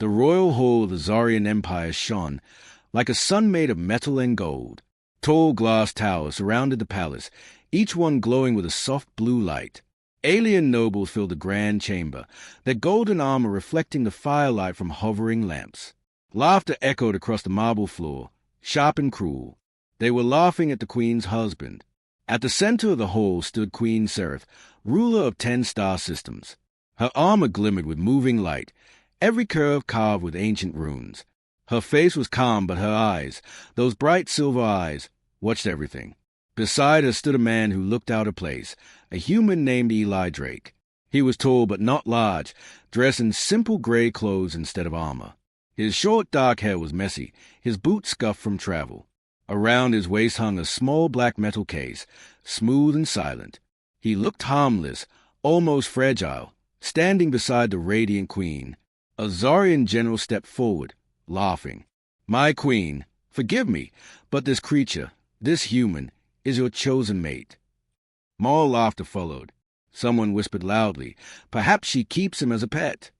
The royal hall of the Zarian Empire shone like a sun made of metal and gold. Tall glass towers surrounded the palace, each one glowing with a soft blue light. Alien nobles filled the grand chamber, their golden armor reflecting the firelight from hovering lamps. Laughter echoed across the marble floor, sharp and cruel. They were laughing at the queen's husband. At the center of the hall stood Queen Seraph, ruler of 10 star systems. Her armor glimmered with moving light, every curve carved with ancient runes. Her face was calm, but her eyes, those bright silver eyes, watched everything. Beside her stood a man who looked out of place, a human named Eli Drake. He was tall but not large, dressed in simple gray clothes instead of armor. His short dark hair was messy, his boots scuffed from travel. Around his waist hung a small black metal case, smooth and silent. He looked harmless, almost fragile, standing beside the radiant queen. A Zarian general stepped forward, laughing. "My queen, forgive me, but this creature, this human, is your chosen mate." More laughter followed. Someone whispered loudly, "Perhaps she keeps him as a pet."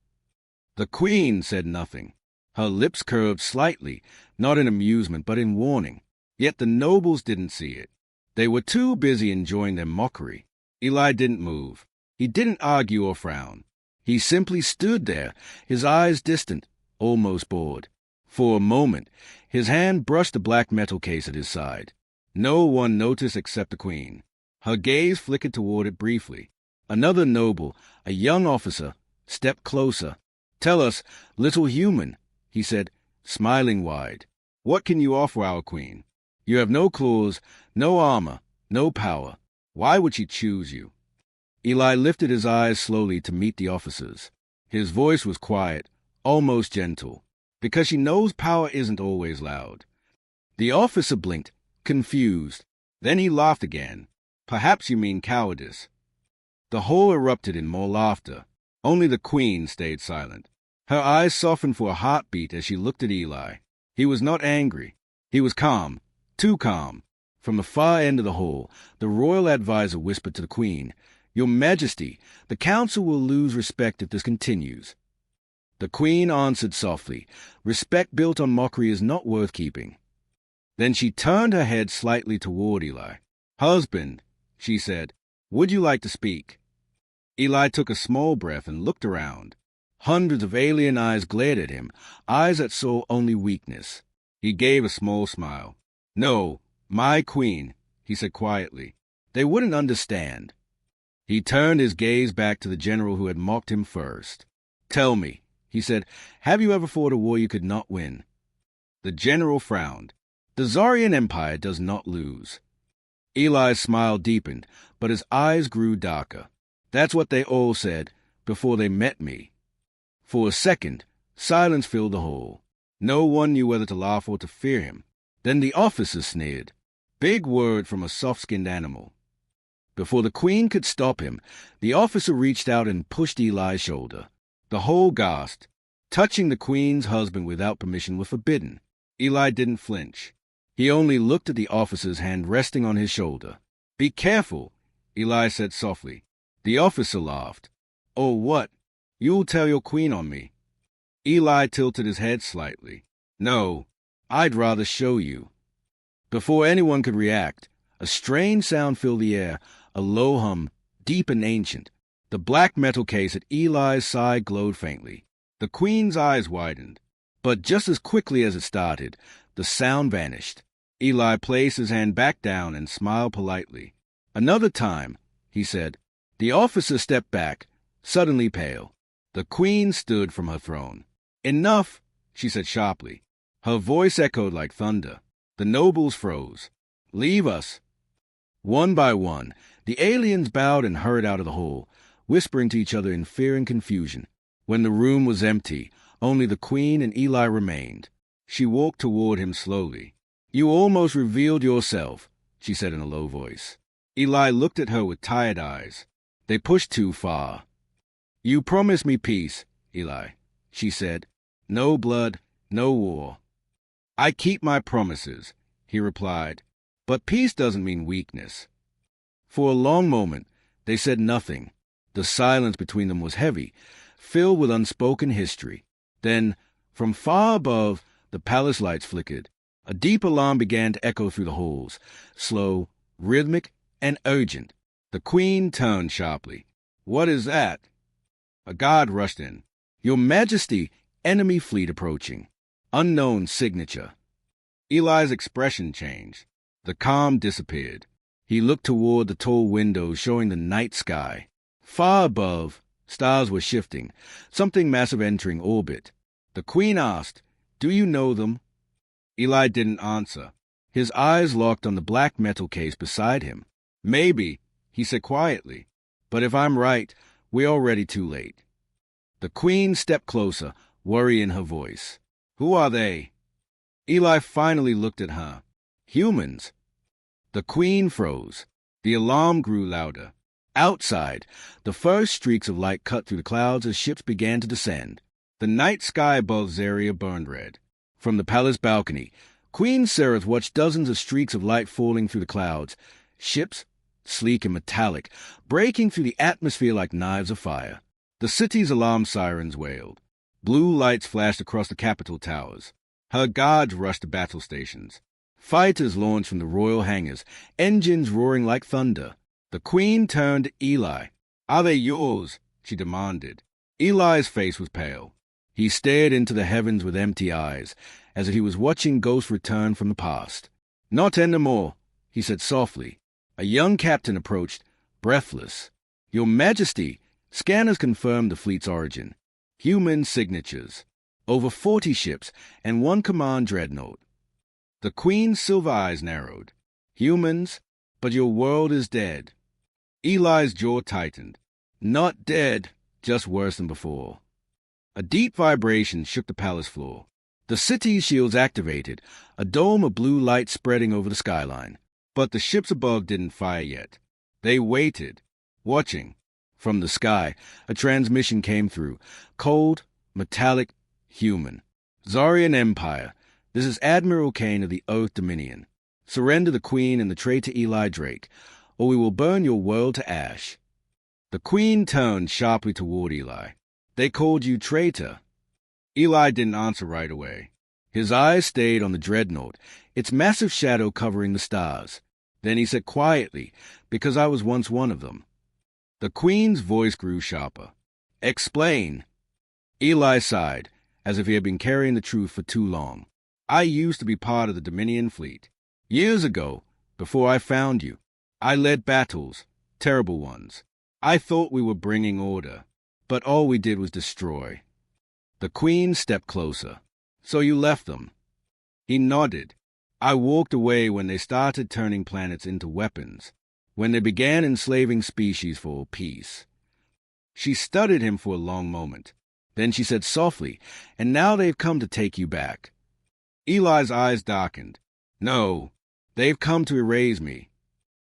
The queen said nothing. Her lips curved slightly, not in amusement but in warning. Yet the nobles didn't see it. They were too busy enjoying their mockery. Eli didn't move. He didn't argue or frown. He simply stood there, his eyes distant, almost bored. For a moment, his hand brushed the black metal case at his side. No one noticed except the queen. Her gaze flickered toward it briefly. Another noble, a young officer, stepped closer. "Tell us, little human," he said, smiling wide. "What can you offer our queen? You have no claws, no armor, no power. Why would she choose you?" Eli lifted his eyes slowly to meet the officer's. His voice was quiet, almost gentle, because she knows power isn't always loud. The officer blinked, confused. Then he laughed again. "Perhaps you mean cowardice." The hall erupted in more laughter. Only the queen stayed silent. Her eyes softened for a heartbeat as she looked at Eli. He was not angry. He was calm, too calm. From the far end of the hall, the royal advisor whispered to the queen, "Your Majesty, the council will lose respect if this continues." The queen answered softly, "Respect built on mockery is not worth keeping." Then she turned her head slightly toward Eli. "Husband," she said, "would you like to speak?" Eli took a small breath and looked around. Hundreds of alien eyes glared at him, eyes that saw only weakness. He gave a small smile. "No, my queen," he said quietly. "They wouldn't understand." He turned his gaze back to the general who had mocked him first. "Tell me," he said, "have you ever fought a war you could not win?" The general frowned. "The Zarian Empire does not lose." Eli's smile deepened, but his eyes grew darker. "That's what they all said before they met me." For a second, silence filled the hall. No one knew whether to laugh or to fear him. Then the officer sneered. Big word from a soft-skinned animal. Before the queen could stop him, the officer reached out and pushed Eli's shoulder. The whole gasped. Touching the queen's husband without permission was forbidden. Eli didn't flinch. He only looked at the officer's hand resting on his shoulder. "Be careful," Eli said softly. The officer laughed. "Oh, what? You'll tell your queen on me." Eli tilted his head slightly. "No, I'd rather show you." Before anyone could react, a strange sound filled the air, a low hum, deep and ancient. The black metal case at Eli's side glowed faintly. The queen's eyes widened. But just as quickly as it started, the sound vanished. Eli placed his hand back down and smiled politely. "Another time," he said. The officer stepped back, suddenly pale. The queen stood from her throne. "Enough," she said sharply. Her voice echoed like thunder. The nobles froze. "Leave us." One by one, the aliens bowed and hurried out of the hall, whispering to each other in fear and confusion. When the room was empty, only the queen and Eli remained. She walked toward him slowly. "You almost revealed yourself," she said in a low voice. Eli looked at her with tired eyes. They pushed too far. "You promised me peace, Eli," she said. "No blood, no war." "I keep my promises," he replied. "But peace doesn't mean weakness." For a long moment, they said nothing. The silence between them was heavy, filled with unspoken history. Then, From far above, the palace lights flickered. A deep alarm began to echo through the halls, slow, rhythmic, and urgent. The Queen turned sharply. "What is that?" A guard rushed in. "Your Majesty, enemy fleet approaching. Unknown signature." Eli's expression changed. The calm disappeared. He looked toward the tall windows showing the night sky. Far above, stars were shifting, something massive entering orbit. The Queen asked, "Do you know them?" Eli didn't answer. His eyes locked on the black metal case beside him. "Maybe," he said quietly. "But if I'm right, we're already too late." The Queen stepped closer, worry in her voice. "Who are they?" Eli finally looked at her. "Humans." The Queen froze. The alarm grew louder. Outside, the first streaks of light cut through the clouds as ships began to descend. The night sky above Zaria burned red. From the palace balcony, Queen Seraph watched dozens of streaks of light falling through the clouds. Ships, sleek and metallic, breaking through the atmosphere like knives of fire. The city's alarm sirens wailed. Blue lights flashed across the capital towers. Her guards rushed to battle stations. Fighters launched from the royal hangars, engines roaring like thunder. The Queen turned to Eli. "Are they yours?" she demanded. Eli's face was pale. He stared into the heavens with empty eyes, as if he was watching ghosts return from the past. "Not anymore," he said softly. A young captain approached, breathless. "Your Majesty, scanners confirmed the fleet's origin. Human signatures. Over 40 ships and one command dreadnought." The Queen's silver eyes narrowed. "Humans, but your world is dead." Eli's jaw tightened. "Not dead, just worse than before." A deep vibration shook the palace floor. The city's shields activated, a dome of blue light spreading over the skyline. But the ships above didn't fire yet. They waited, watching. From the sky, a transmission came through, cold, metallic, human. "Zarian Empire, this is Admiral Kane of the Earth Dominion. Surrender the Queen and the traitor Eli Drake, or we will burn your world to ash." The Queen turned sharply toward Eli. "They called you traitor." Eli didn't answer right away. His eyes stayed on the dreadnought, its massive shadow covering the stars. Then he said quietly, "Because I was once one of them." The Queen's voice grew sharper. "Explain." Eli sighed, as if he had been carrying the truth for too long. "I used to be part of the Dominion fleet. Years ago, before I found you, I led battles, terrible ones. I thought we were bringing order, but all we did was destroy." The Queen stepped closer. "So you left them?" He nodded. "I walked away when they started turning planets into weapons, when they began enslaving species for peace." She studied him for a long moment. Then she said softly, "And now they've come to take you back." Eli's eyes darkened. "No, they've come to erase me."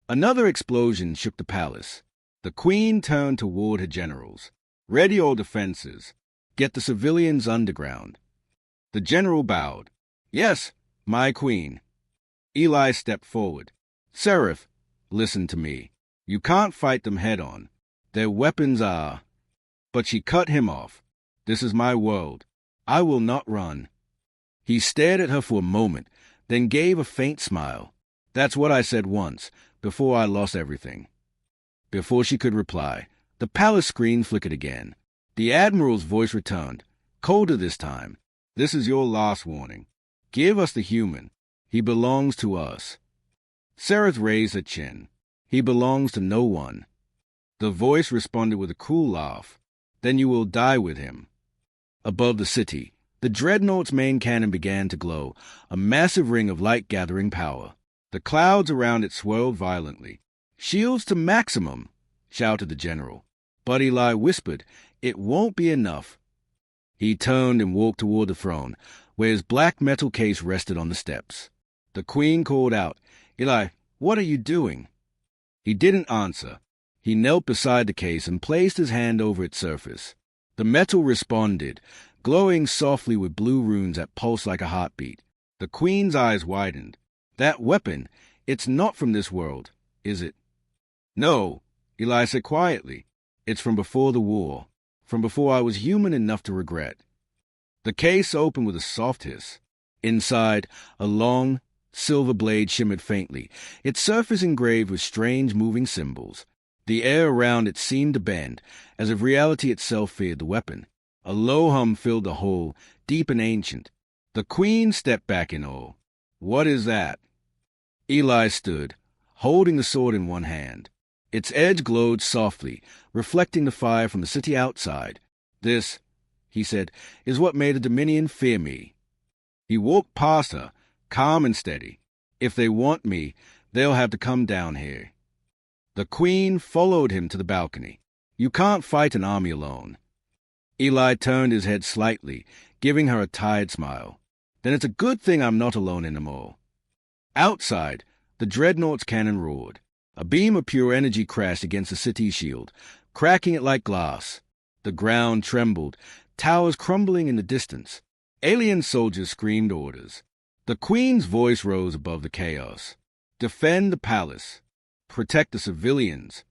Another explosion shook the palace. The Queen turned toward her generals. "Ready all defenses. Get the civilians underground." The general bowed. "Yes, my Queen." Eli stepped forward. "Seraph, listen to me. You can't fight them head-on. Their weapons are—" But she cut him off. "This is my world. I will not run." He stared at her for a moment, then gave a faint smile. "That's what I said once, before I lost everything." Before she could reply, the palace screen flickered again. The Admiral's voice returned, colder this time. "This is your last warning. Give us the human. He belongs to us." Seraph raised her chin. "He belongs to no one." The voice responded with a cool laugh. "Then you will die with him." Above the city, the dreadnought's main cannon began to glow, a massive ring of light-gathering power. The clouds around it swirled violently. "Shields to maximum," shouted the general. But Eli whispered, "It won't be enough." He turned and walked toward the throne, where his black metal case rested on the steps. The Queen called out, "Eli, what are you doing?" He didn't answer. He knelt beside the case and placed his hand over its surface. The metal responded, glowing softly with blue runes that pulsed like a heartbeat. The Queen's eyes widened. "That weapon, it's not from this world, is it?" "No," Eli said quietly. "It's from before the war, from before I was human enough to regret." The case opened with a soft hiss. Inside, a long, silver blade shimmered faintly, its surface engraved with strange moving symbols. The air around it seemed to bend, as if reality itself feared the weapon. A low hum filled the hole, deep and ancient. The Queen stepped back in awe. "What is that?" Eli stood, holding the sword in one hand. Its edge glowed softly, reflecting the fire from the city outside. "This," he said, "is what made a Dominion fear me." He walked past her, calm and steady. "If they want me, they'll have to come down here." The Queen followed him to the balcony. "You can't fight an army alone." Eli turned his head slightly, giving her a tired smile. "Then it's a good thing I'm not alone anymore." Outside, the dreadnought's cannon roared. A beam of pure energy crashed against the city's shield, cracking it like glass. The ground trembled, towers crumbling in the distance. Alien soldiers screamed orders. The Queen's voice rose above the chaos. "Defend the palace. Protect the civilians."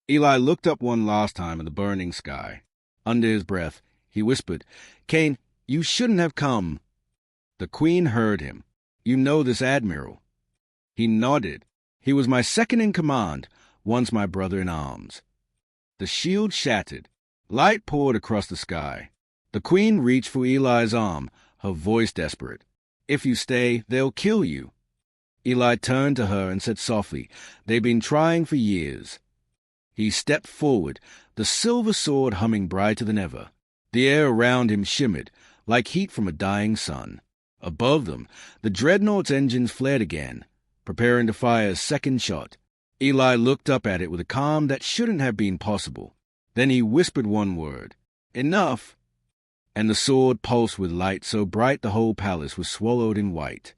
Eli looked up one last time at the burning sky. Under his breath, he whispered, "Kane, you shouldn't have come." The Queen heard him. "You know this admiral." He nodded. "He was my second in command, once my brother in arms." The shield shattered. Light poured across the sky. The Queen reached for Eli's arm, her voice desperate. "If you stay, they'll kill you." Eli turned to her and said softly, "They've been trying for years." He stepped forward, the silver sword humming brighter than ever. The air around him shimmered, like heat from a dying sun. Above them, the dreadnought's engines flared again, preparing to fire a second shot. Eli looked up at it with a calm that shouldn't have been possible. Then he whispered one word, "Enough!" And the sword pulsed with light so bright the whole palace was swallowed in white.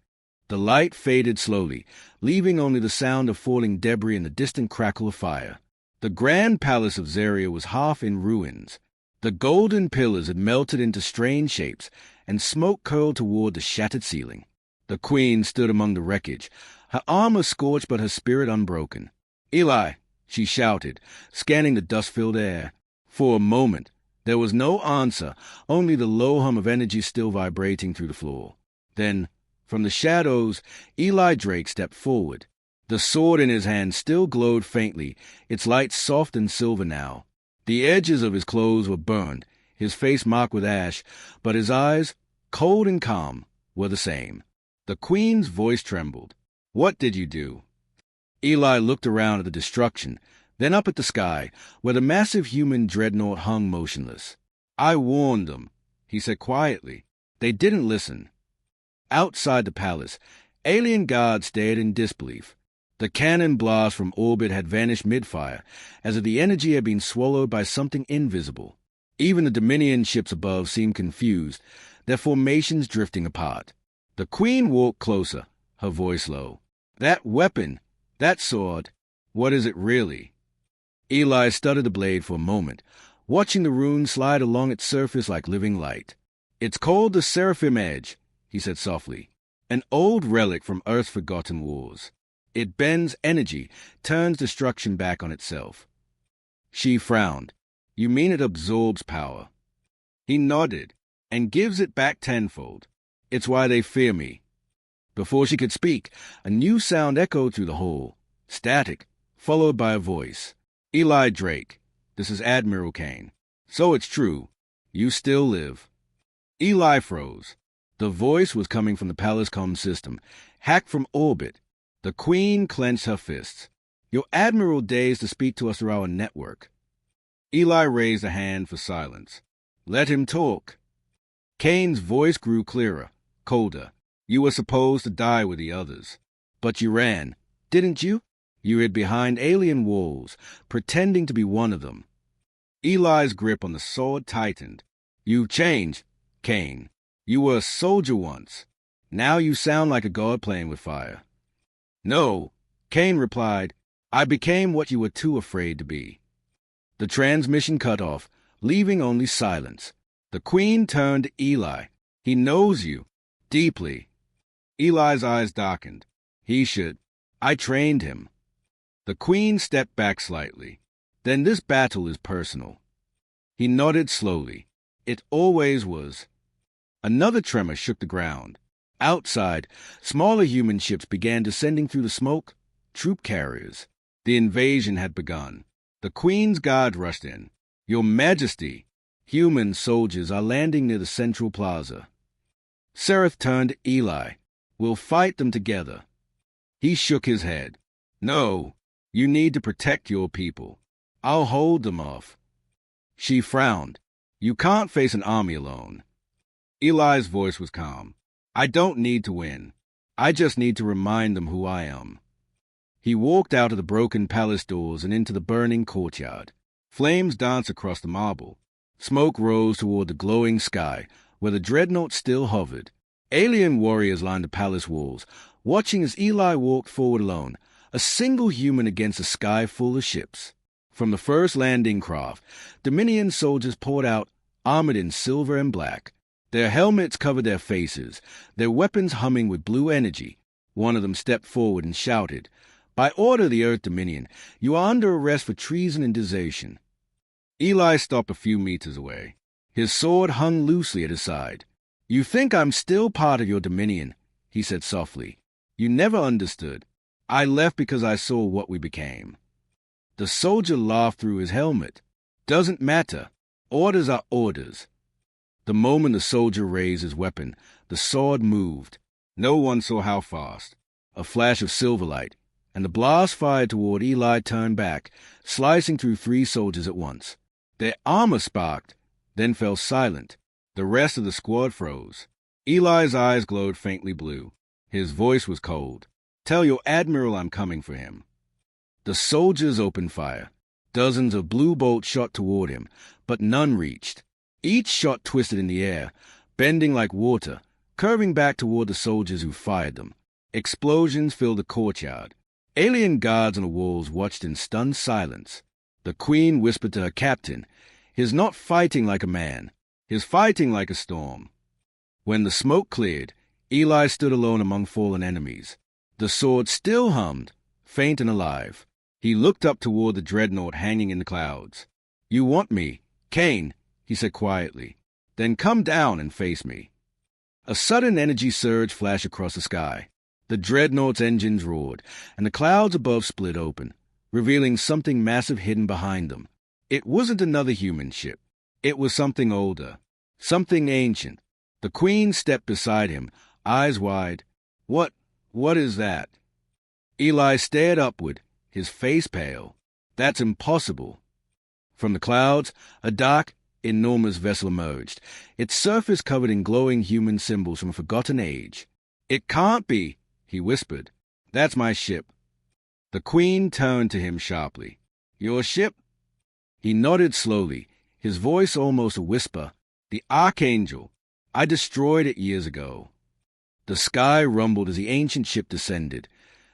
The light faded slowly, leaving only the sound of falling debris and the distant crackle of fire. The grand palace of Zaria was half in ruins. The golden pillars had melted into strange shapes, and smoke curled toward the shattered ceiling. The Queen stood among the wreckage, her armor scorched but her spirit unbroken. "Eli!" she shouted, scanning the dust-filled air. For a moment, there was no answer, only the low hum of energy still vibrating through the floor. Then, from the shadows, Eli Drake stepped forward. The sword in his hand still glowed faintly, its light soft and silver now. The edges of his clothes were burned, his face marked with ash, but his eyes, cold and calm, were the same. The Queen's voice trembled. "What did you do?" Eli looked around at the destruction, then up at the sky, where the massive human dreadnought hung motionless. "I warned them," he said quietly. "They didn't listen." Outside the palace, alien guards stared in disbelief. The cannon blast from orbit had vanished mid-fire, as if the energy had been swallowed by something invisible. Even the Dominion ships above seemed confused, their formations drifting apart. The Queen walked closer, her voice low. "That weapon, that sword, what is it really?" Eli studied the blade for a moment, watching the runes slide along its surface like living light. "It's called the Seraphim Edge," he said softly, "an old relic from Earth's forgotten wars. It bends energy, turns destruction back on itself." She frowned. "You mean it absorbs power?" He nodded. "And gives it back tenfold. It's why they fear me." Before she could speak, a new sound echoed through the hall. Static, followed by a voice. "Eli Drake, this is Admiral Kane. So it's true. You still live." Eli froze. The voice was coming from the palace comm system, hacked from orbit. The Queen clenched her fists. "Your Admiral dares to speak to us through our network." Eli raised a hand for silence. "Let him talk." Kane's voice grew clearer, colder. "You were supposed to die with the others. But you ran, didn't you? You hid behind alien walls, pretending to be one of them." Eli's grip on the sword tightened. "You've changed, Kane. You were a soldier once. Now you sound like a god playing with fire." "No," Kane replied. "I became what you were too afraid to be." The transmission cut off, leaving only silence. The Queen turned to Eli. "He knows you. Deeply." Eli's eyes darkened. "He should. I trained him." The Queen stepped back slightly. "Then this battle is personal." He nodded slowly. "It always was." Another tremor shook the ground. Outside, smaller human ships began descending through the smoke, troop carriers. The invasion had begun. The Queen's Guard rushed in. "Your Majesty, human soldiers are landing near the central plaza." Seraph turned to Eli. "We'll fight them together." He shook his head. "No, you need to protect your people. I'll hold them off." She frowned. "You can't face an army alone." Eli's voice was calm. "I don't need to win. I just need to remind them who I am." He walked out of the broken palace doors and into the burning courtyard. Flames danced across the marble. Smoke rose toward the glowing sky, where the dreadnought still hovered. Alien warriors lined the palace walls, watching as Eli walked forward alone, a single human against a sky full of ships. From the first landing craft, Dominion soldiers poured out, armored in silver and black. Their helmets covered their faces, their weapons humming with blue energy. One of them stepped forward and shouted, "By order of the Earth Dominion, you are under arrest for treason and desertion." Eli stopped a few meters away. His sword hung loosely at his side. "You think I'm still part of your Dominion," he said softly. "You never understood. I left because I saw what we became." The soldier laughed through his helmet. "Doesn't matter. Orders are orders." The moment the soldier raised his weapon, the sword moved. No one saw how fast. A flash of silver light, and the blast fired toward Eli turned back, slicing through 3 soldiers at once. Their armor sparked, then fell silent. The rest of the squad froze. Eli's eyes glowed faintly blue. His voice was cold. "Tell your admiral I'm coming for him." The soldiers opened fire. Dozens of blue bolts shot toward him, but none reached. Each shot twisted in the air, bending like water, curving back toward the soldiers who fired them. Explosions filled the courtyard. Alien guards on the walls watched in stunned silence. The Queen whispered to her captain, "He's not fighting like a man. He's fighting like a storm." When the smoke cleared, Eli stood alone among fallen enemies. The sword still hummed, faint and alive. He looked up toward the dreadnought hanging in the clouds. "You want me, Kane," he said quietly. "Then come down and face me." A sudden energy surge flashed across the sky. The dreadnought's engines roared, and the clouds above split open, revealing something massive hidden behind them. It wasn't another human ship. It was something older, something ancient. The Queen stepped beside him, eyes wide. What is that?" Eli stared upward, his face pale. "That's impossible." From the clouds, a dark, enormous vessel emerged, its surface covered in glowing human symbols from a forgotten age. "It can't be," he whispered. "That's my ship." The Queen turned to him sharply. "Your ship?" He nodded slowly, his voice almost a whisper. "The Archangel. I destroyed it years ago." The sky rumbled as the ancient ship descended,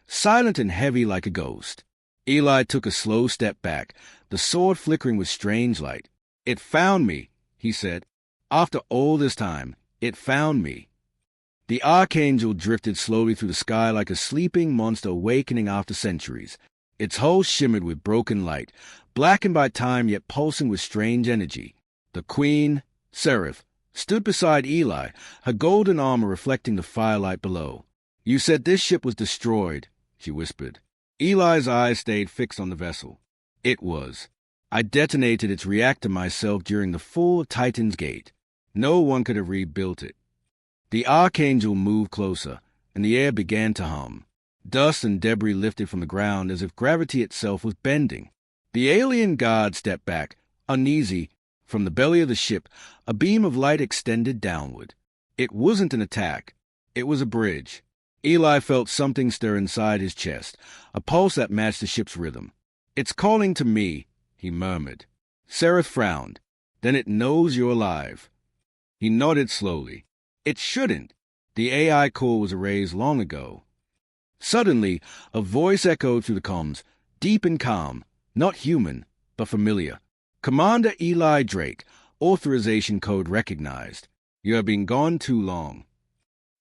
silent and heavy like a ghost. Eli took a slow step back, the sword flickering with strange light. "It found me," he said. "After all this time, it found me." The Archangel drifted slowly through the sky like a sleeping monster awakening after centuries. Its hull shimmered with broken light, blackened by time yet pulsing with strange energy. The Queen, Seraph, stood beside Eli, her golden armor reflecting the firelight below. "You said this ship was destroyed," she whispered. Eli's eyes stayed fixed on the vessel. "It was. I detonated its reactor myself during the fall of Titan's Gate. No one could have rebuilt it." The Archangel moved closer, and the air began to hum. Dust and debris lifted from the ground as if gravity itself was bending. The alien guard stepped back, uneasy. From the belly of the ship, a beam of light extended downward. It wasn't an attack. It was a bridge. Eli felt something stir inside his chest, a pulse that matched the ship's rhythm. "It's calling to me," he murmured. Seraph frowned. "Then it knows you're alive." He nodded slowly. "It shouldn't. The AI core was erased long ago." Suddenly, a voice echoed through the comms, deep and calm, not human, but familiar. "Commander Eli Drake, authorization code recognized. You have been gone too long."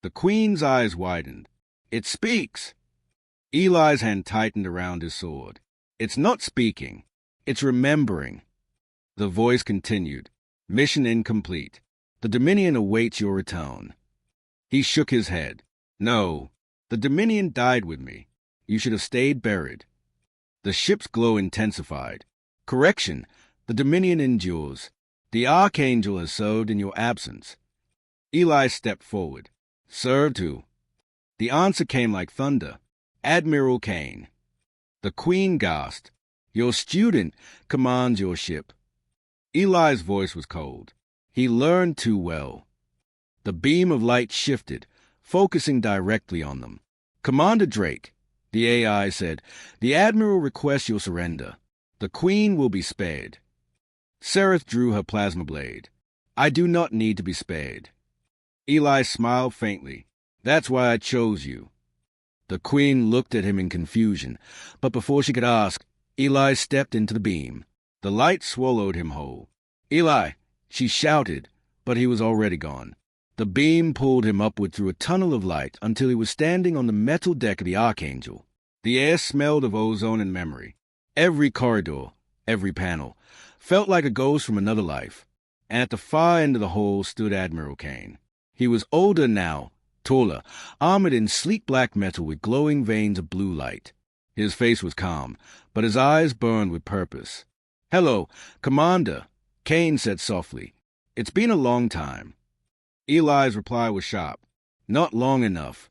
The Queen's eyes widened. "It speaks." Eli's hand tightened around his sword. "It's not speaking. It's remembering." The voice continued. "Mission incomplete. The Dominion awaits your return. He shook his head. No, the Dominion died with me. You should have stayed buried. The ship's glow intensified. Correction, the Dominion endures. The Archangel has served in your absence. Eli stepped forward. Served who? The answer came like thunder. Admiral Kane. The Queen gasped. Your student commands your ship. Eli's voice was cold. He learned too well. The beam of light shifted, focusing directly on them. Commander Drake, the AI said, the Admiral requests your surrender. The Queen will be spared. Sereth drew her plasma blade. I do not need to be spared. Eli smiled faintly. That's why I chose you. The Queen looked at him in confusion, but before she could ask, Eli stepped into the beam. The light swallowed him whole. Eli, she shouted, but he was already gone. The beam pulled him upward through a tunnel of light until he was standing on the metal deck of the Archangel. The air smelled of ozone and memory. Every corridor, every panel, felt like a ghost from another life. And at the far end of the hall stood Admiral Kane. He was older now, taller, armored in sleek black metal with glowing veins of blue light. His face was calm, but his eyes burned with purpose. Hello, Commander, Kane said softly. It's been a long time. Eli's reply was sharp. Not long enough.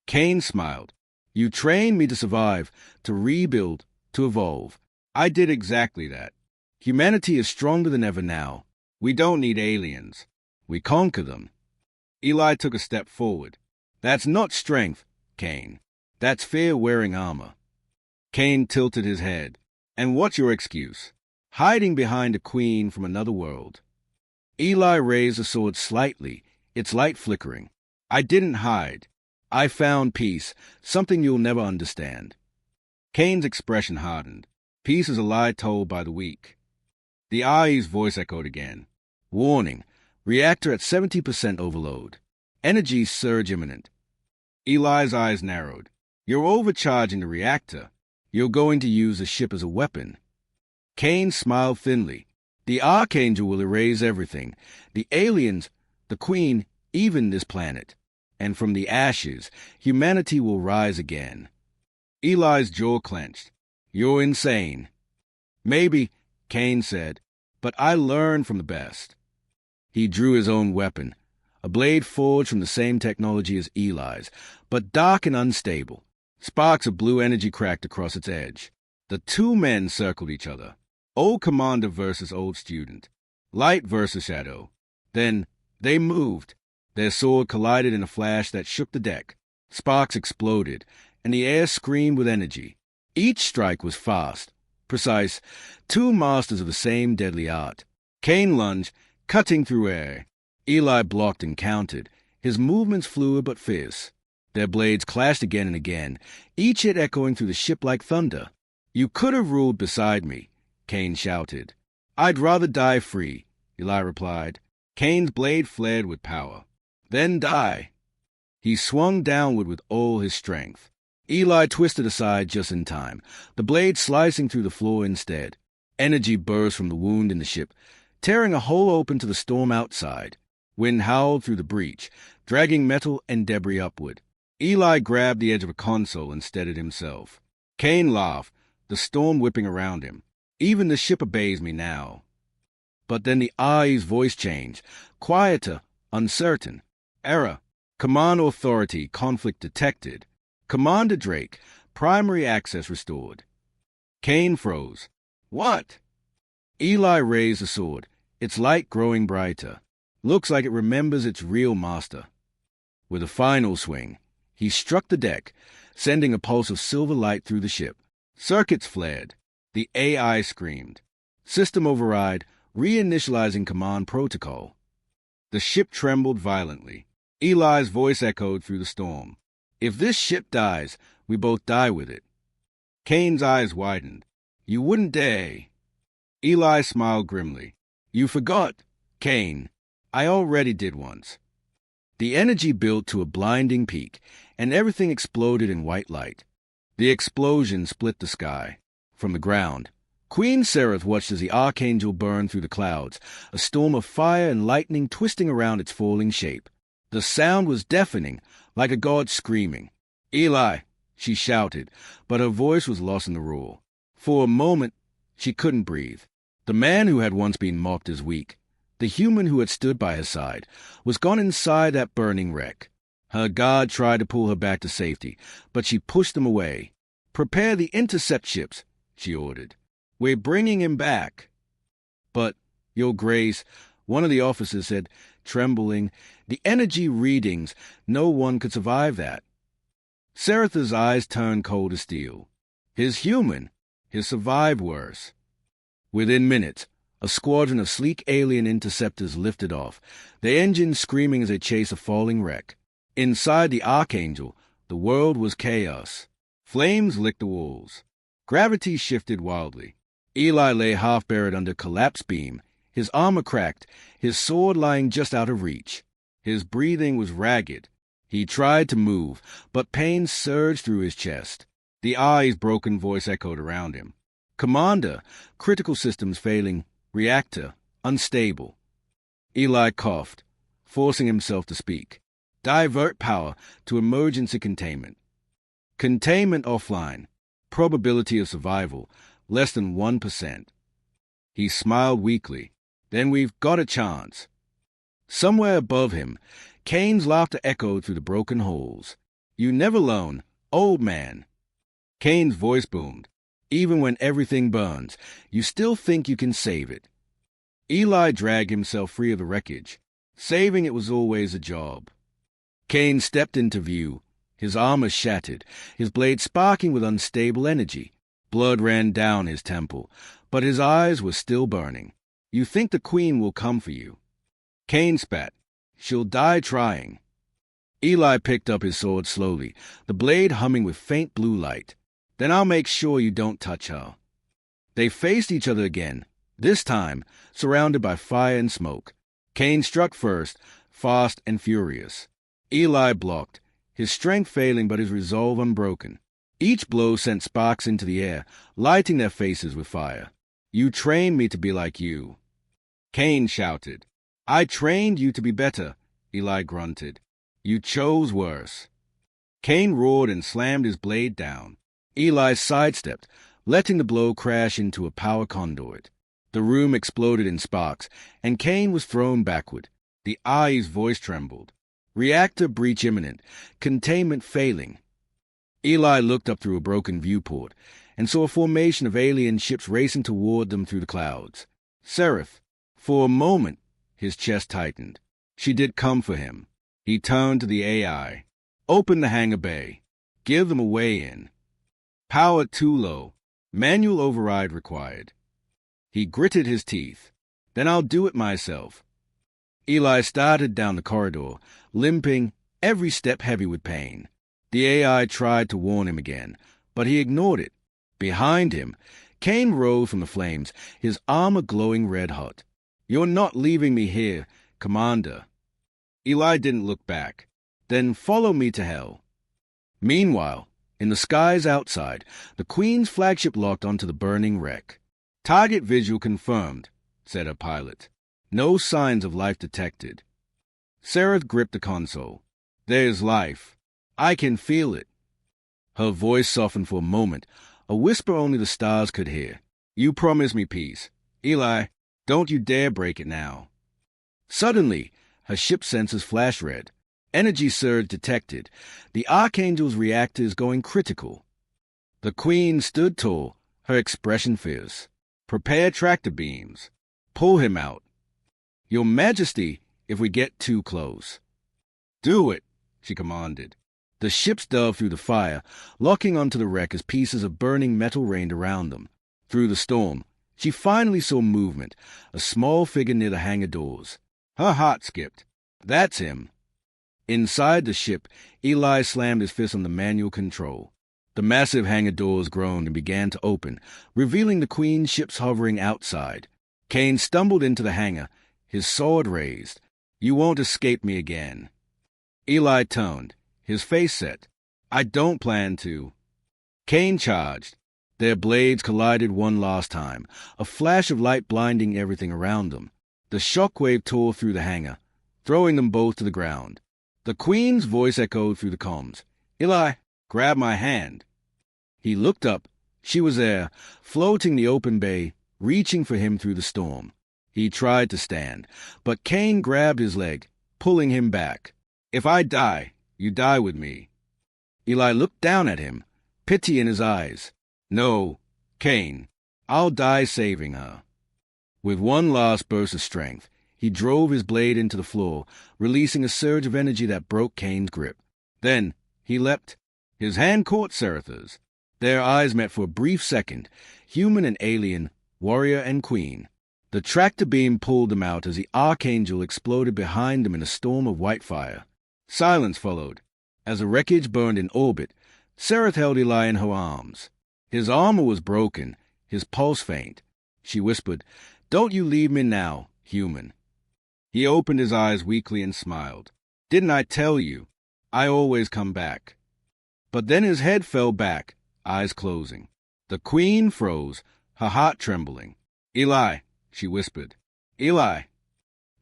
Kane smiled. You trained me to survive, to rebuild, to evolve. I did exactly that. Humanity is stronger than ever now. We don't need aliens. We conquer them. Eli took a step forward. That's not strength, Kane. That's fear wearing armor. Kane tilted his head. And what's your excuse? Hiding behind a queen from another world. Eli raised the sword slightly, its light flickering. I didn't hide. I found peace, something you'll never understand. Kane's expression hardened. Peace is a lie told by the weak. The AI's voice echoed again. Warning. Reactor at 70% overload. Energy surge imminent. Eli's eyes narrowed. You're overcharging the reactor. You're going to use the ship as a weapon. Kane smiled thinly. The Archangel will erase everything. The aliens, the Queen, even this planet. And from the ashes, humanity will rise again. Eli's jaw clenched. You're insane. Maybe, Kane said, but I learned from the best. He drew his own weapon, a blade forged from the same technology as Eli's, but dark and unstable. Sparks of blue energy cracked across its edge. The two men circled each other. Old commander versus old student. Light versus shadow. Then they moved. Their sword collided in a flash that shook the deck. Sparks exploded, and the air screamed with energy. Each strike was fast, precise, two masters of the same deadly art. Kane lunged, cutting through air. Eli blocked and countered, his movements fluid but fierce. Their blades clashed again and again, each hit echoing through the ship like thunder. You could have ruled beside me, Kane shouted. I'd rather die free, Eli replied. Kane's blade flared with power. Then die. He swung downward with all his strength. Eli twisted aside just in time, the blade slicing through the floor instead. Energy burst from the wound in the ship, tearing a hole open to the storm outside. Wind howled through the breach, dragging metal and debris upward. Eli grabbed the edge of a console and steadied himself. Kane laughed, the storm whipping around him. Even the ship obeys me now. But then the AI's voice changed, quieter, uncertain. Error. Command authority, conflict detected. Commander Drake, primary access restored. Kane froze. What? Eli raised the sword, its light growing brighter. Looks like it remembers its real master. With a final swing, he struck the deck, sending a pulse of silver light through the ship. Circuits flared. The AI screamed. System override, reinitializing command protocol. The ship trembled violently. Eli's voice echoed through the storm. If this ship dies, we both die with it. Kane's eyes widened. You wouldn't dare. Eli smiled grimly. You forgot, Kane. I already did once. The energy built to a blinding peak, and everything exploded in white light. The explosion split the sky. From the ground, Queen Seraph watched as the Archangel burned through the clouds, a storm of fire and lightning twisting around its falling shape. The sound was deafening, like a god screaming. "Eli!" she shouted, but her voice was lost in the roar. For a moment, she couldn't breathe. The man who had once been mocked as weak, the human who had stood by her side, was gone inside that burning wreck. Her guard tried to pull her back to safety, but she pushed them away. "Prepare the intercept ships," she ordered. "We're bringing him back." "But, Your Grace," one of the officers said, trembling, "the energy readings, no one could survive that." Seraph's eyes turned cold as steel. His human, he'll survive worse. Within minutes, a squadron of sleek alien interceptors lifted off, their engines screaming as they chased a falling wreck. Inside the Archangel, the world was chaos. Flames licked the walls. Gravity shifted wildly. Eli lay half-buried under collapsed beam, his armor cracked, his sword lying just out of reach. His breathing was ragged. He tried to move, but pain surged through his chest. The Eye's broken voice echoed around him. "Commander, critical systems failing, reactor, unstable." Eli coughed, forcing himself to speak. "Divert power to emergency containment." "Containment offline. Probability of survival, less than 1%. He smiled weakly. "Then we've got a chance." Somewhere above him, Kane's laughter echoed through the broken halls. "You never alone, old man." Kane's voice boomed. "Even when everything burns, you still think you can save it." Eli dragged himself free of the wreckage. Saving it was always a job. Kane stepped into view, his armor shattered, his blade sparking with unstable energy. Blood ran down his temple, but his eyes were still burning. "You think the Queen will come for you?" Kane spat. "She'll die trying." Eli picked up his sword slowly, the blade humming with faint blue light. "Then I'll make sure you don't touch her." They faced each other again, this time surrounded by fire and smoke. Kane struck first, fast and furious. Eli blocked, his strength failing but his resolve unbroken. Each blow sent sparks into the air, lighting their faces with fire. "You trained me to be like you." Kane shouted. "I trained you to be better," Eli grunted. "You chose worse." Kane roared and slammed his blade down. Eli sidestepped, letting the blow crash into a power conduit. The room exploded in sparks, and Kane was thrown backward. The Eye's voice trembled. "Reactor breach imminent. Containment failing." Eli looked up through a broken viewport and saw a formation of alien ships racing toward them through the clouds. Seraph. For a moment, his chest tightened. She did come for him. He turned to the AI. "Open the hangar bay. Give them a way in." "Power too low. Manual override required." He gritted his teeth. "Then I'll do it myself." Eli started down the corridor, limping, every step heavy with pain. The AI tried to warn him again, but he ignored it. Behind him, Kane rose from the flames, his armor glowing red-hot. "You're not leaving me here, Commander." Eli didn't look back. "Then follow me to hell." Meanwhile, in the skies outside, the Queen's flagship locked onto the burning wreck. "Target visual confirmed," said her pilot. "No signs of life detected." Seraph gripped the console. "There's life. I can feel it." Her voice softened for a moment, a whisper only the stars could hear. "You promised me peace. Eli, don't you dare break it now." Suddenly, her ship sensors flashed red. Energy surge detected. The Archangel's reactor is going critical. The Queen stood tall, her expression fierce. "Prepare tractor beams. Pull him out." "Your Majesty, if we get too close." "Do it," she commanded. The ships dove through the fire, locking onto the wreck as pieces of burning metal rained around them. Through the storm, she finally saw movement, a small figure near the hangar doors. Her heart skipped. "That's him." Inside the ship, Eli slammed his fist on the manual control. The massive hangar doors groaned and began to open, revealing the Queen's ships hovering outside. Kane stumbled into the hangar, his sword raised. "You won't escape me again." Eli turned, his face set. "I don't plan to." Kane charged. Their blades collided one last time, a flash of light blinding everything around them. The shockwave tore through the hangar, throwing them both to the ground. The Queen's voice echoed through the comms. "Eli, grab my hand." He looked up. She was there, floating the open bay, reaching for him through the storm. He tried to stand, but Kane grabbed his leg, pulling him back. "If I die, you die with me." Eli looked down at him, pity in his eyes. "No, Kane, I'll die saving her." With one last burst of strength, he drove his blade into the floor, releasing a surge of energy that broke Kane's grip. Then he leapt. His hand caught Seratha's. Their eyes met for a brief second, human and alien, warrior and queen. The tractor beam pulled them out as the Archangel exploded behind them in a storm of white fire. Silence followed. As the wreckage burned in orbit, Serath held Eli in her arms. His armor was broken, his pulse faint. She whispered, "Don't you leave me now, human." He opened his eyes weakly and smiled. "Didn't I tell you? I always come back." But then his head fell back, eyes closing. The Queen froze, her heart trembling. "Eli," she whispered. "Eli."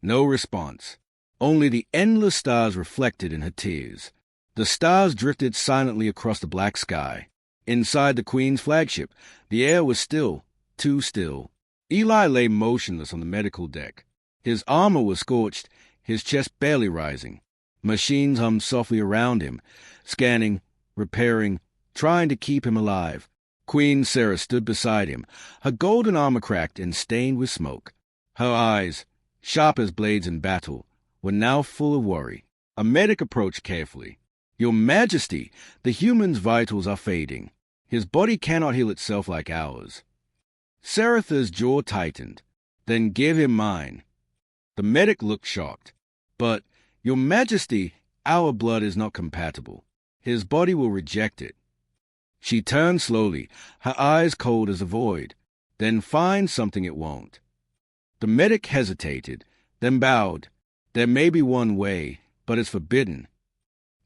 No response. Only the endless stars reflected in her tears. The stars drifted silently across the black sky. Inside the Queen's flagship, the air was still, too still. Eli lay motionless on the medical deck. His armor was scorched, his chest barely rising. Machines hummed softly around him, scanning, repairing, trying to keep him alive. Queen Sarah stood beside him, her golden armor cracked and stained with smoke. Her eyes, sharp as blades in battle, were now full of worry. A medic approached carefully. "Your Majesty, the human's vitals are fading. His body cannot heal itself like ours." Seratha's jaw tightened. "Then give him mine." The medic looked shocked. "But, Your Majesty, our blood is not compatible. His body will reject it." She turned slowly, her eyes cold as a void. "Then find something it won't." The medic hesitated, then bowed. "There may be one way, but it's forbidden."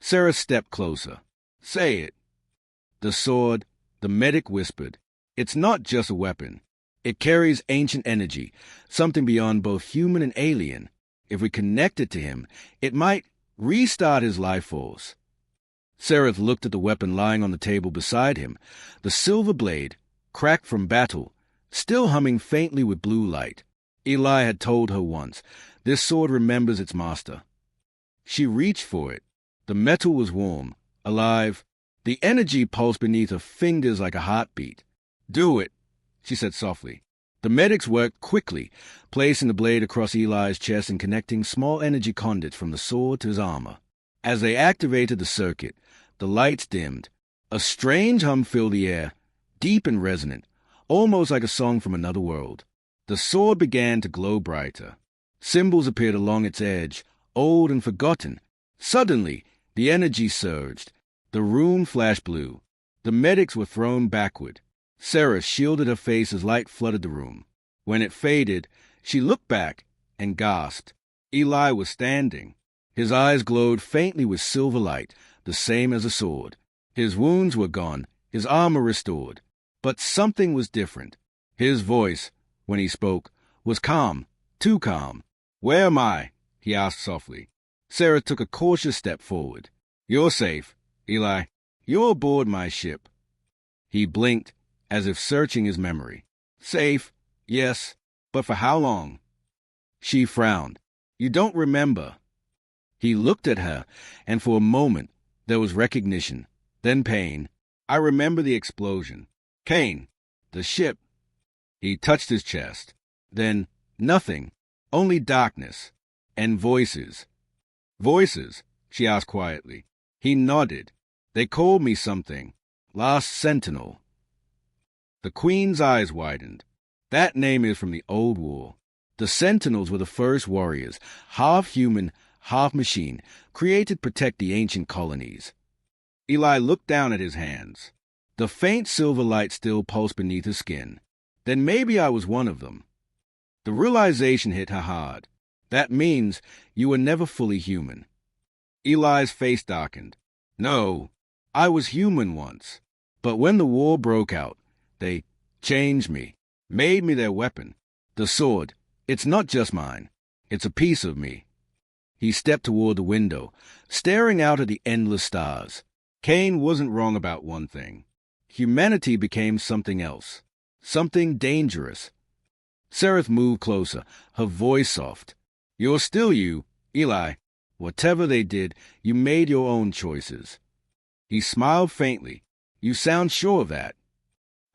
Sarah stepped closer. "Say it." The sword, the medic whispered. "It's not just a weapon. It carries ancient energy, something beyond both human and alien. If we connect it to him, it might restart his life force." Serath looked at the weapon lying on the table beside him, the silver blade, cracked from battle, still humming faintly with blue light. Eli had told her once, "This sword remembers its master." She reached for it. The metal was warm, alive. The energy pulsed beneath her fingers like a heartbeat. "Do it," she said softly. The medics worked quickly, placing the blade across Eli's chest and connecting small energy conduits from the sword to his armor. As they activated the circuit, the lights dimmed. A strange hum filled the air, deep and resonant, almost like a song from another world. The sword began to glow brighter. Symbols appeared along its edge, old and forgotten. Suddenly, the energy surged. The room flashed blue. The medics were thrown backward. Sarah shielded her face as light flooded the room. When it faded, she looked back and gasped. Eli was standing. His eyes glowed faintly with silver light, the same as a sword. His wounds were gone, his armor restored. But something was different. His voice, when he spoke, was calm, too calm. "Where am I?" he asked softly. Sarah took a cautious step forward. "You're safe, Eli. You're aboard my ship." He blinked, as if searching his memory. "Safe, yes, but for how long?" She frowned. "You don't remember." He looked at her, and for a moment there was recognition, then pain. "I remember the explosion. Kane, the ship." He touched his chest. Then nothing, only darkness, and voices. "Voices?" she asked quietly. He nodded. "They called me something. Last Sentinel." The Queen's eyes widened. "That name is from the old war. The Sentinels were the first warriors, half human, half machine, created to protect the ancient colonies." Eli looked down at his hands. The faint silver light still pulsed beneath his skin. "Then maybe I was one of them." The realization hit her hard. "That means you were never fully human." Eli's face darkened. "No, I was human once. But when the war broke out, They changed me, made me their weapon. The sword, it's not just mine. It's a piece of me. He stepped toward the window, staring out at the endless stars. Kane wasn't wrong about one thing. Humanity became something else. Something dangerous. Seraph moved closer, her voice soft. You're still you, Eli. Whatever they did, you made your own choices. He smiled faintly. You sound sure of that.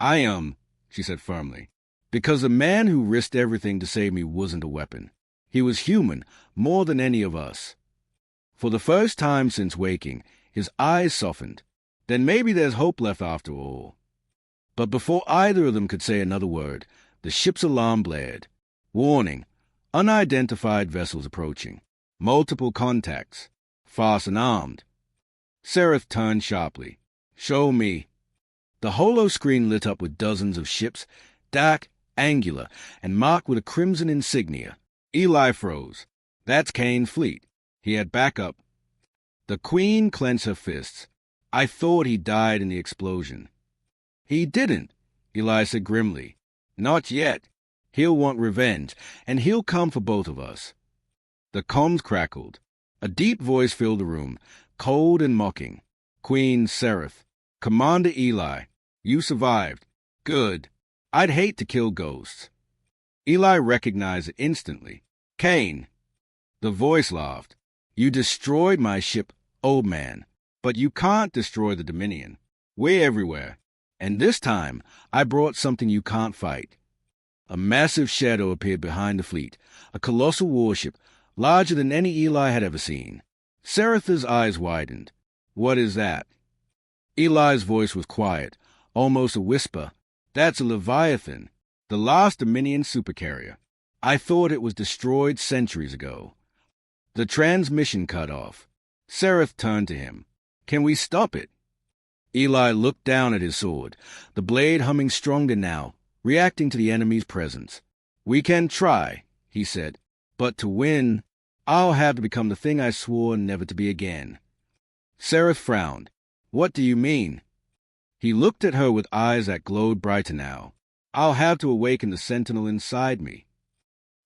I am, she said firmly, because the man who risked everything to save me wasn't a weapon. He was human, more than any of us. For the first time since waking, his eyes softened. Then maybe there's hope left after all. But before either of them could say another word, the ship's alarm blared. Warning, unidentified vessels approaching. Multiple contacts. Fast and armed. Seraph turned sharply. Show me. The holo screen lit up with dozens of ships, dark, angular, and marked with a crimson insignia. Eli froze. That's Kane's fleet. He had backup. The Queen clenched her fists. I thought he died in the explosion. He didn't, Eli said grimly. Not yet. He'll want revenge, and he'll come for both of us. The comms crackled. A deep voice filled the room, cold and mocking. Queen Seraph. Commander Eli. You survived. Good. I'd hate to kill ghosts. Eli recognized it instantly. Kane. The voice laughed. You destroyed my ship, old man. But you can't destroy the Dominion. We're everywhere. And this time, I brought something you can't fight. A massive shadow appeared behind the fleet, a colossal warship, larger than any Eli had ever seen. Seraph's eyes widened. What is that? Eli's voice was quiet, almost a whisper. That's a Leviathan, the last Dominion supercarrier. I thought it was destroyed centuries ago. The transmission cut off. Seraph turned to him. Can we stop it? Eli looked down at his sword, the blade humming stronger now, reacting to the enemy's presence. We can try, he said, but to win, I'll have to become the thing I swore never to be again. Seraph frowned. What do you mean? He looked at her with eyes that glowed brighter now. I'll have to awaken the sentinel inside me.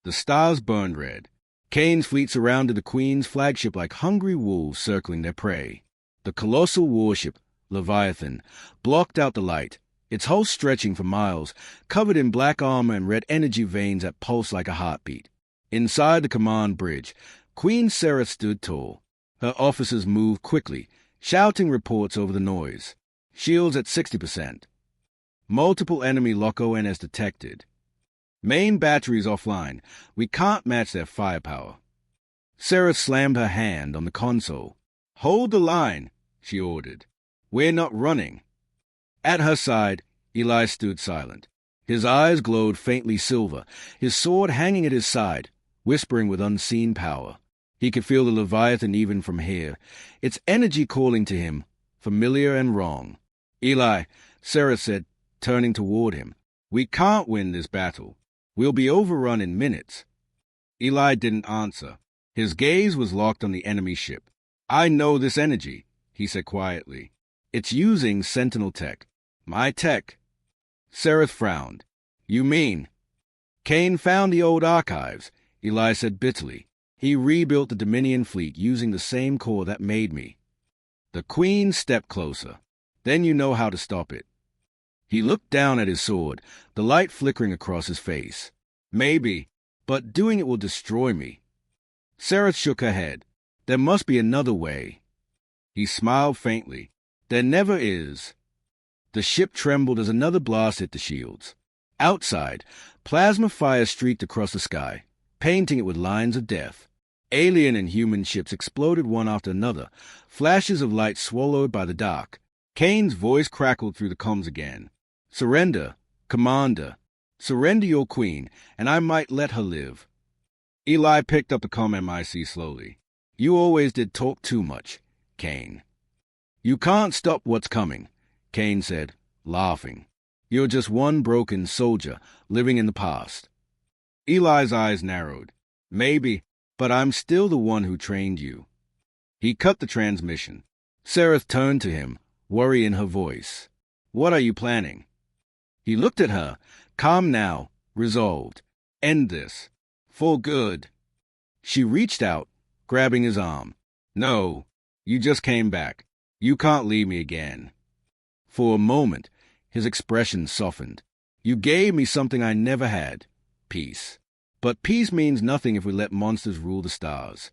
The stars burned red. Kane's fleet surrounded the Queen's flagship like hungry wolves circling their prey. The colossal warship, Leviathan, blocked out the light, its hull stretching for miles, covered in black armor and red energy veins that pulsed like a heartbeat. Inside the command bridge, Queen Seraph stood tall. Her officers moved quickly, shouting reports over the noise. Shields at 60%. Multiple enemy Lock-ONs detected. Main batteries offline. We can't match their firepower. Seraph slammed her hand on the console. Hold the line, she ordered. We're not running. At her side, Eli stood silent. His eyes glowed faintly silver, his sword hanging at his side, whispering with unseen power. He could feel the Leviathan even from here, its energy calling to him, familiar and wrong. Eli, Seraph said, turning toward him, we can't win this battle. We'll be overrun in minutes. Eli didn't answer. His gaze was locked on the enemy ship. I know this energy, he said quietly. It's using Sentinel tech. My tech. Seraph frowned. You mean? Kane found the old archives, Eli said bitterly. He rebuilt the Dominion fleet using the same core that made me. The Queen stepped closer. Then you know how to stop it. He looked down at his sword, the light flickering across his face. Maybe, but doing it will destroy me. Seraph shook her head. There must be another way. He smiled faintly. There never is. The ship trembled as another blast hit the shields. Outside, plasma fire streaked across the sky, painting it with lines of death. Alien and human ships exploded one after another, flashes of light swallowed by the dark. Kane's voice crackled through the comms again. Surrender, Commander. Surrender your queen, and I might let her live. Eli picked up the comm MIC slowly. You always did talk too much, Kane. You can't stop what's coming, Kane said, laughing. You're just one broken soldier living in the past. Eli's eyes narrowed. Maybe, but I'm still the one who trained you. He cut the transmission. Seraph turned to him, worry in her voice. What are you planning? He looked at her, calm now, resolved. End this. For good. She reached out, grabbing his arm. No, you just came back. You can't leave me again. For a moment, his expression softened. You gave me something I never had. Peace. But peace means nothing if we let monsters rule the stars.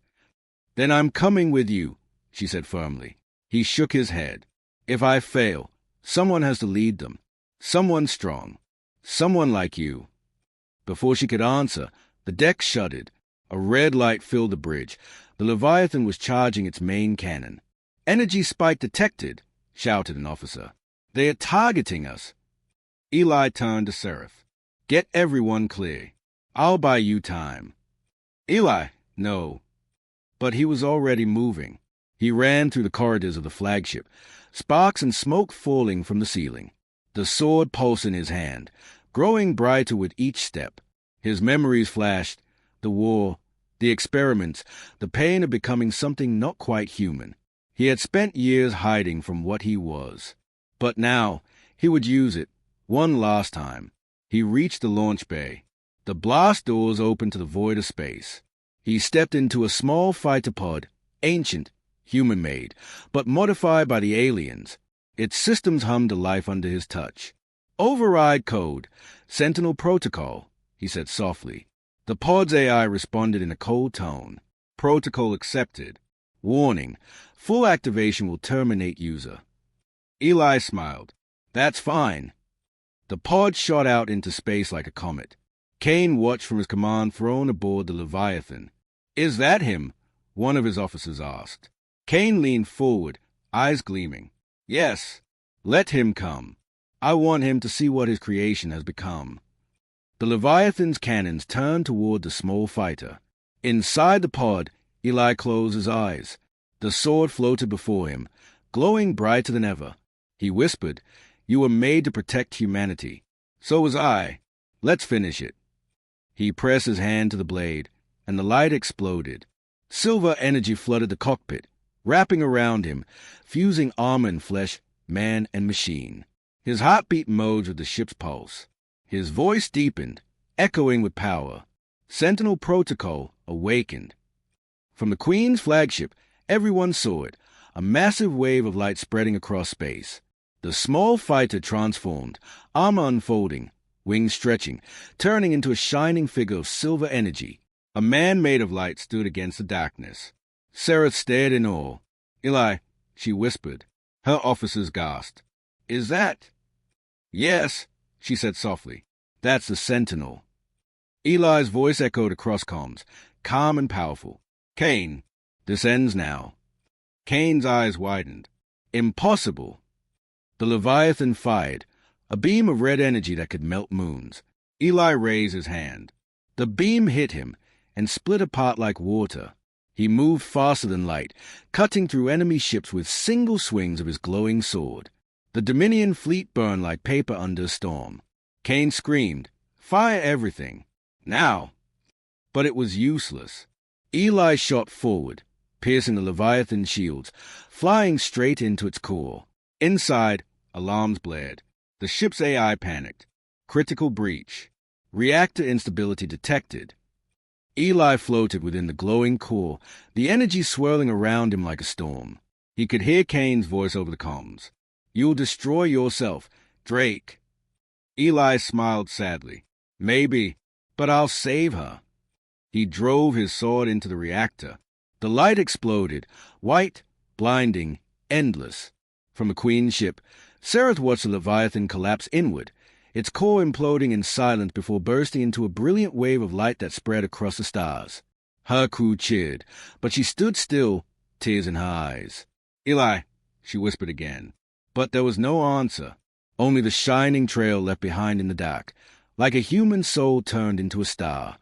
Then I'm coming with you, she said firmly. He shook his head. If I fail, someone has to lead them. Someone strong. Someone like you. Before she could answer, the deck shuddered. A red light filled the bridge. The Leviathan was charging its main cannon. Energy spike detected, shouted an officer. They are targeting us. Eli turned to Seraph. Get everyone clear. I'll buy you time. Eli, no. But he was already moving. He ran through the corridors of the flagship, sparks and smoke falling from the ceiling. The sword pulsed in his hand, growing brighter with each step. His memories flashed. The war, the experiments, the pain of becoming something not quite human. He had spent years hiding from what he was. But now, he would use it, one last time. He reached the launch bay. The blast doors opened to the void of space. He stepped into a small fighter pod, ancient, human-made, but modified by the aliens. Its systems hummed to life under his touch. Override code, Sentinel protocol, he said softly. The pod's AI responded in a cold tone. Protocol accepted. Warning, full activation will terminate user. Eli smiled. That's fine. The pod shot out into space like a comet. Kane watched from his command throne aboard the Leviathan. Is that him? One of his officers asked. Kane leaned forward, eyes gleaming. Yes, let him come. I want him to see what his creation has become. The Leviathan's cannons turned toward the small fighter. Inside the pod, Eli closed his eyes. The sword floated before him, glowing brighter than ever. He whispered, You were made to protect humanity. So was I. Let's finish it. He pressed his hand to the blade, and the light exploded. Silver energy flooded the cockpit, wrapping around him, fusing armor and flesh, man and machine. His heartbeat merged with the ship's pulse. His voice deepened, echoing with power. Sentinel protocol awakened. From the Queen's flagship, everyone saw it, a massive wave of light spreading across space. The small fighter transformed, armor unfolding, wings stretching, turning into a shining figure of silver energy. A man made of light stood against the darkness. Sarah stared in awe. Eli, she whispered. Her officers gasped. Is that? Yes, she said softly. That's the Sentinel. Eli's voice echoed across comms, calm and powerful. Kane, this ends now. Kane's eyes widened. Impossible. The Leviathan fired, a beam of red energy that could melt moons. Eli raised his hand. The beam hit him and split apart like water. He moved faster than light, cutting through enemy ships with single swings of his glowing sword. The Dominion fleet burned like paper under a storm. Kane screamed, Fire everything. Now. But it was useless. Eli shot forward, piercing the Leviathan's shields, flying straight into its core. Inside, alarms blared. The ship's AI panicked. Critical breach. Reactor instability detected. Eli floated within the glowing core, the energy swirling around him like a storm. He could hear Kane's voice over the comms. You'll destroy yourself, Drake. Eli smiled sadly. Maybe, but I'll save her. He drove his sword into the reactor. The light exploded, white, blinding, endless. From the Queen's ship, Seraph watched the Leviathan collapse inward, its core imploding in silence before bursting into a brilliant wave of light that spread across the stars. Her crew cheered, but she stood still, tears in her eyes. Eli, she whispered again. But there was no answer, only the shining trail left behind in the dark, like a human soul turned into a star.